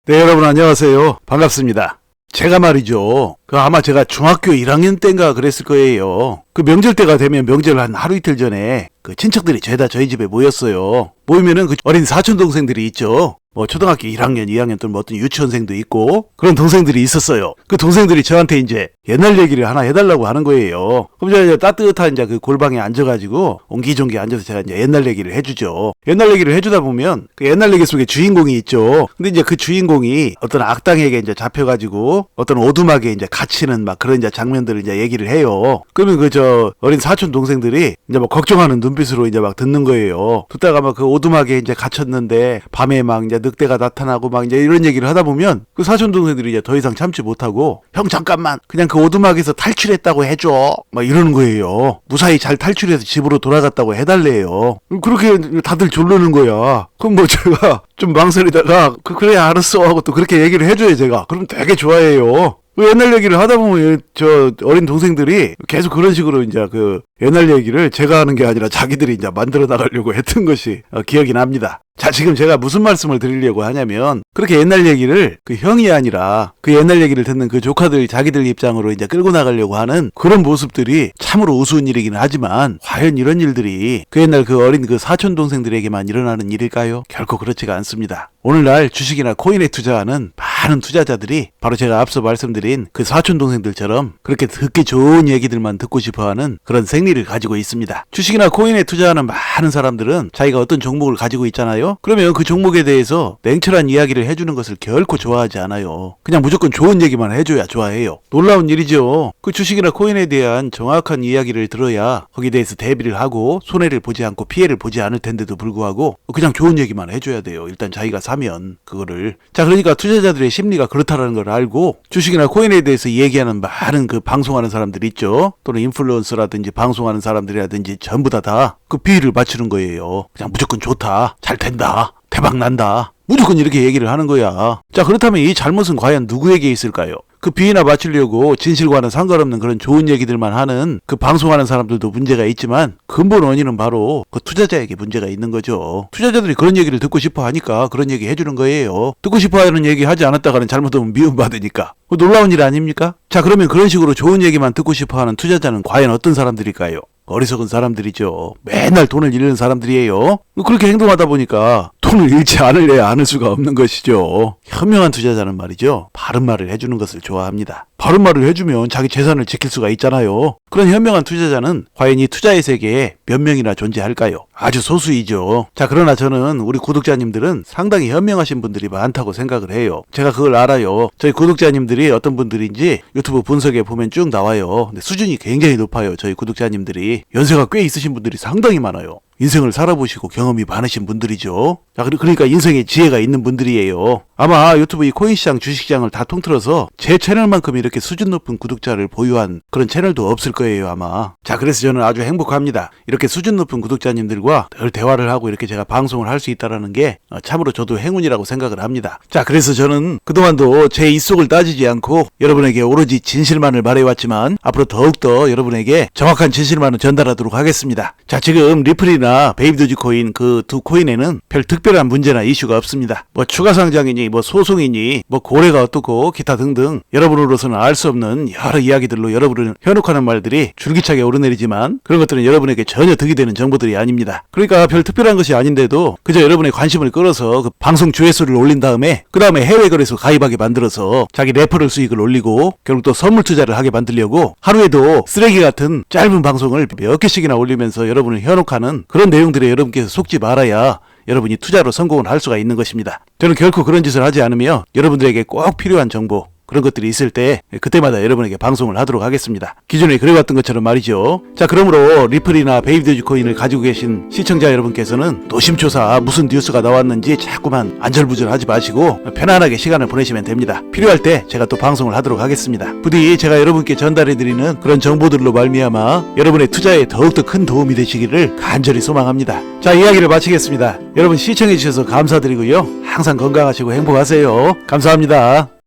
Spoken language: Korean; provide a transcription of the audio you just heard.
네, 여러분 안녕하세요. 반갑습니다. 제가 말이죠. 아마 제가 중학교 1학년 때인가 그랬을 거예요. 명절 때가 되면 명절 한 하루 이틀 전에 친척들이 죄다 저희 집에 모였어요. 모이면은 어린 사촌 동생들이 있죠. 초등학교 1학년, 2학년 또는 어떤 유치원생도 있고 그런 동생들이 있었어요. 그 동생들이 저한테 이제 옛날 얘기를 하나 해달라고 하는 거예요. 그럼 제가 이제 따뜻한 이제 골방에 앉아가지고 옹기종기 앉아서 제가 이제 옛날 얘기를 해주죠. 옛날 얘기를 해주다 보면 그 옛날 얘기 속에 주인공이 있죠. 근데 이제 그 주인공이 어떤 악당에게 이제 잡혀가지고 어떤 오두막에 이제 갇히는 막 그런 이제 장면들을 이제 얘기를 해요. 그러면 어린 사촌 동생들이 이제 걱정하는 눈빛으로 이제 막 듣는 거예요. 듣다가 막 그 오두막에 이제 갇혔는데 밤에 막 이제 늑대가 나타나고 막 이제 이런 얘기를 하다 보면 그 사촌 동생들이 이제 더 이상 참지 못하고 형 잠깐만 그냥 그 오두막에서 탈출했다고 해줘 막 이러는 거예요. 무사히 잘 탈출해서 집으로 돌아갔다고 해달래요. 그렇게 다들 졸르는 거야. 그럼 제가 좀 망설이다가 그래 알았어 하고 또 그렇게 얘기를 해줘요. 제가 그럼 되게 좋아해요. 옛날 얘기를 하다 보면 저 어린 동생들이 계속 그런 식으로 이제 옛날 얘기를 제가 하는 게 아니라 자기들이 이제 만들어 나가려고 했던 것이 기억이 납니다. 자, 지금 제가 무슨 말씀을 드리려고 하냐면 그렇게 옛날 얘기를 형이 아니라 옛날 얘기를 듣는 조카들 자기들 입장으로 이제 끌고 나가려고 하는 그런 모습들이 참으로 우스운 일이긴 하지만 과연 이런 일들이 옛날 어린 사촌 동생들에게만 일어나는 일일까요? 결코 그렇지가 않습니다. 오늘날 주식이나 코인에 투자하는 많은 투자자들이 바로 제가 앞서 말씀드린 사촌 동생들처럼 그렇게 듣기 좋은 얘기들만 듣고 싶어하는 그런 생리를 가지고 있습니다. 주식이나 코인에 투자하는 많은 사람들은 자기가 어떤 종목을 가지고 있잖아요. 그러면 그 종목에 대해서 냉철한 이야기를 해주는 것을 결코 좋아하지 않아요. 그냥 무조건 좋은 얘기만 해줘야 좋아해요. 놀라운 일이죠. 주식이나 코인에 대한 정확한 이야기를 들어야 거기에 대해서 대비를 하고 손해를 보지 않고 피해를 보지 않을 텐데도 불구하고 그냥 좋은 얘기만 해줘야 돼요. 일단 자기가 사면 그거를. 자, 그러니까 투자자들의 심리가 그렇다라는 걸 알고 주식이나 코인에 대해서 얘기하는 많은 방송하는 사람들 있죠. 또는 인플루언서라든지 방송하는 사람들이라든지 전부 다 비위를 맞추는 거예요. 그냥 무조건 좋다, 잘 된다, 대박 난다, 무조건 이렇게 얘기를 하는 거야. 자, 그렇다면 이 잘못은 과연 누구에게 있을까요? 비위나 맞추려고 진실과는 상관없는 그런 좋은 얘기들만 하는 방송하는 사람들도 문제가 있지만 근본 원인은 바로 투자자에게 문제가 있는 거죠. 투자자들이 그런 얘기를 듣고 싶어 하니까 그런 얘기 해주는 거예요. 듣고 싶어 하는 얘기 하지 않았다가는 잘못하면 미움받으니까. 놀라운 일 아닙니까? 자, 그러면 그런 식으로 좋은 얘기만 듣고 싶어 하는 투자자는 과연 어떤 사람들일까요? 어리석은 사람들이죠. 맨날 돈을 잃는 사람들이에요. 그렇게 행동하다 보니까 돈을 잃지 않으려야 않을 수가 없는 것이죠. 현명한 투자자는 말이죠. 바른 말을 해주는 것을 좋아합니다. 바른 말을 해주면 자기 재산을 지킬 수가 있잖아요. 그런 현명한 투자자는 과연 이 투자의 세계에 몇 명이나 존재할까요? 아주 소수이죠. 자, 그러나 저는 우리 구독자님들은 상당히 현명하신 분들이 많다고 생각을 해요. 제가 그걸 알아요. 저희 구독자님들이 어떤 분들인지 유튜브 분석에 보면 쭉 나와요. 근데 수준이 굉장히 높아요. 저희 구독자님들이. 연세가 꽤 있으신 분들이 상당히 많아요. 인생을 살아보시고 경험이 많으신 분들이죠. 자, 그러니까 인생에 지혜가 있는 분들이에요. 아마 유튜브 이 코인시장, 주식시장을 다 통틀어서 제 채널만큼 이렇게 수준 높은 구독자를 보유한 그런 채널도 없을 거예요, 아마. 자, 그래서 저는 아주 행복합니다. 이렇게 수준 높은 구독자님들과 늘 대화를 하고 이렇게 제가 방송을 할 수 있다는 게 참으로 저도 행운이라고 생각을 합니다. 자, 그래서 저는 그동안도 제 입속을 따지지 않고 여러분에게 오로지 진실만을 말해왔지만 앞으로 더욱더 여러분에게 정확한 진실만을 전달하도록 하겠습니다. 자, 지금 리플이나 베이비도지코인 두 코인에는 별 특별한 문제나 이슈가 없습니다. 추가 상장이니 소송이니 고래가 어떻고 기타 등등 여러분으로서는 알 수 없는 여러 이야기들로 여러분을 현혹하는 말들이 줄기차게 오르내리지만 그런 것들은 여러분에게 전혀 득이 되는 정보들이 아닙니다. 그러니까 별 특별한 것이 아닌데도 그저 여러분의 관심을 끌어서 방송 조회수를 올린 다음에 그 다음에 해외 거래소 가입하게 만들어서 자기 레퍼럴 수익을 올리고 결국 또 선물 투자를 하게 만들려고 하루에도 쓰레기 같은 짧은 방송을 몇 개씩이나 올리면서 여러분을 현혹하는 그런 내용들에 여러분께서 속지 말아야 여러분이 투자로 성공을 할 수가 있는 것입니다. 저는 결코 그런 짓을 하지 않으며 여러분들에게 꼭 필요한 정보 그런 것들이 있을 때 그때마다 여러분에게 방송을 하도록 하겠습니다. 기존에 그래왔던 것처럼 말이죠. 자, 그러므로 리플이나 베이비도지코인을 가지고 계신 시청자 여러분께서는 노심초사 무슨 뉴스가 나왔는지 자꾸만 안절부절하지 마시고 편안하게 시간을 보내시면 됩니다. 필요할 때 제가 또 방송을 하도록 하겠습니다. 부디 제가 여러분께 전달해드리는 그런 정보들로 말미암아 여러분의 투자에 더욱더 큰 도움이 되시기를 간절히 소망합니다. 자, 이야기를 마치겠습니다. 여러분 시청해주셔서 감사드리고요. 항상 건강하시고 행복하세요. 감사합니다.